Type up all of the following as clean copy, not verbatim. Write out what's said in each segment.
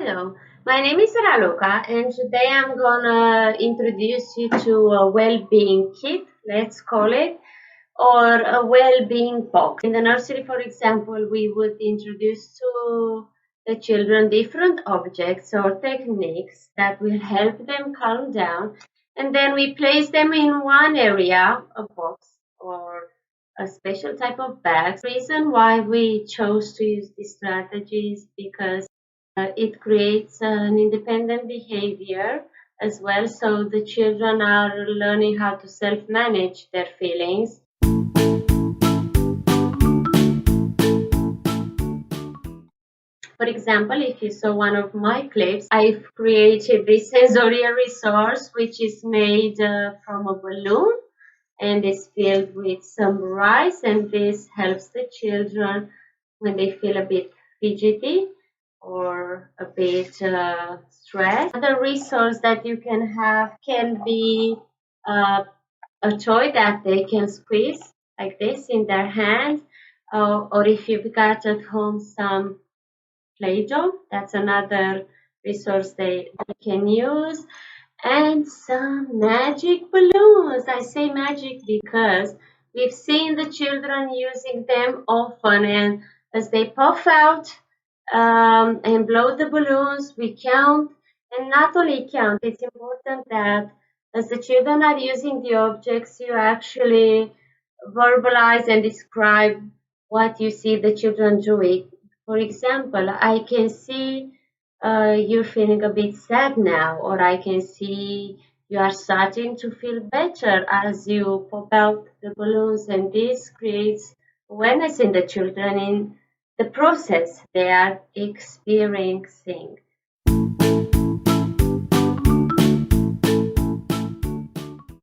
Hello, my name is Raluca, and today I'm gonna introduce you to a well-being kit, let's call it, or a well-being box. In the nursery, for example, we would introduce to the children different objects or techniques that will help them calm down, and then we place them in one area, a box or a special type of bag. The reason why we chose to use these strategies because it creates an independent behavior as well, so the children are learning how to self-manage their feelings. For example, if you saw one of my clips, I've created this Sensoria Resource, which is made from a balloon and is filled with some rice, and this helps the children when they feel a bit fidgety or a bit stressed. Another resource that you can have can be a toy that they can squeeze like this in their hand, or if you've got at home some Play-Doh, that's another resource they can use, and some magic balloons. I say magic because we've seen the children using them often, and as they puff out and blow the balloons, we count, and not only count, it's important that as the children are using the objects, you actually verbalize and describe what you see the children doing. For example, I can see you're feeling a bit sad now, or I can see you are starting to feel better as you pop out the balloons, and this creates awareness in the children in the process they are experiencing.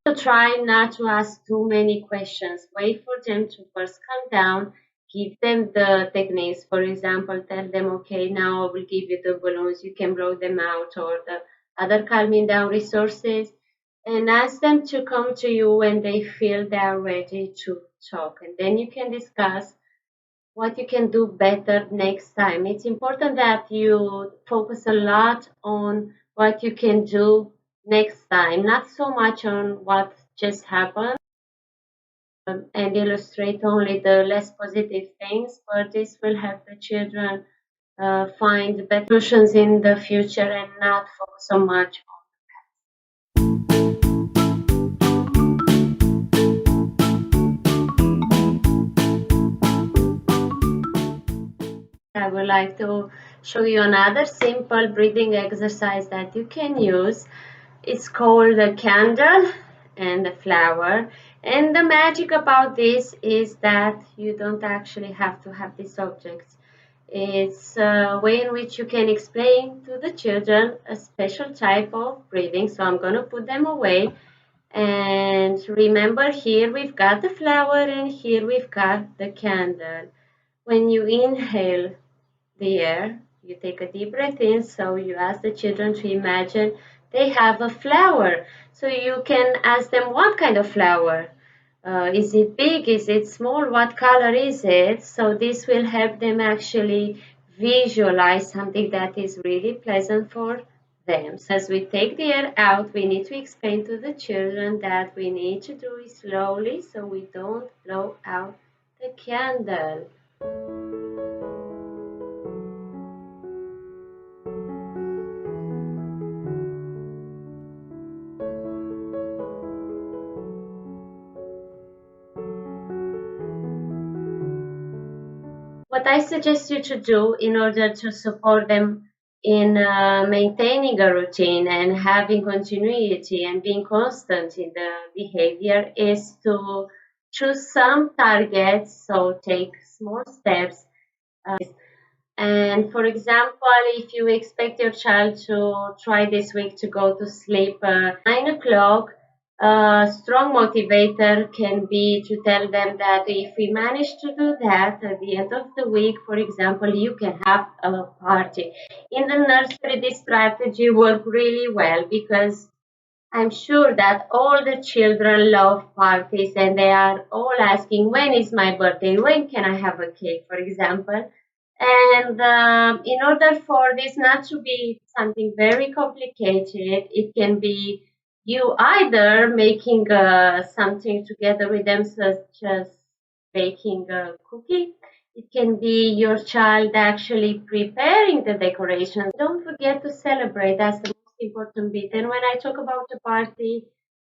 So try not to ask too many questions. Wait for them to first calm down. Give them the techniques. For example, tell them, okay, now I will give you the balloons, you can blow them out, or the other calming down resources, and ask them to come to you when they feel they are ready to talk. And then you can discuss what you can do better next time. It's important that you focus a lot on what you can do next time, not so much on what just happened, and illustrate only the less positive things, but this will help the children find better solutions in the future and not focus so much on I would like to show you another simple breathing exercise that you can use. It's called a candle and a flower. And the magic about this is that you don't actually have to have these objects. It's a way in which you can explain to the children a special type of breathing. So I'm going to put them away. And remember, here we've got the flower and here we've got the candle. When you inhale the air, you take a deep breath in, so you ask the children to imagine they have a flower. So you can ask them what kind of flower. Is it big? Is it small? What color is it? So this will help them actually visualize something that is really pleasant for them. So as we take the air out, we need to explain to the children that we need to do it slowly so we don't blow out the candle. What I suggest you to do in order to support them in maintaining a routine and having continuity and being constant in the behavior is to choose some targets, so take small steps. And for example, if you expect your child to try this week to go to sleep 9 o'clock, a strong motivator can be to tell them that if we manage to do that at the end of the week, for example, you can have a party. In the nursery, this strategy worked really well because I'm sure that all the children love parties and they are all asking, when is my birthday? When can I have a cake, for example? And in order for this not to be something very complicated, it can be you either making something together with them, such as baking a cookie. It can be your child actually preparing the decorations. Don't forget to celebrate. That's the most important bit. And when I talk about a party,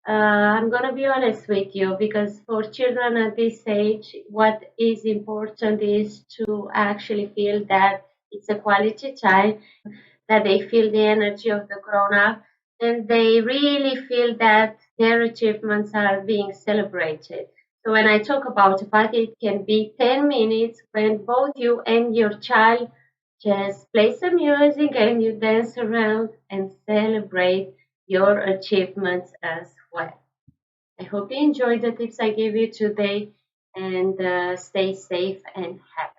I'm going to be honest with you, because for children at this age, what is important is to actually feel that it's a quality time, that they feel the energy of the grown up, and they really feel that their achievements are being celebrated. So when I talk about a party, it can be 10 minutes when both you and your child just play some music and you dance around and celebrate your achievements as well. I hope you enjoyed the tips I gave you today, and stay safe and happy.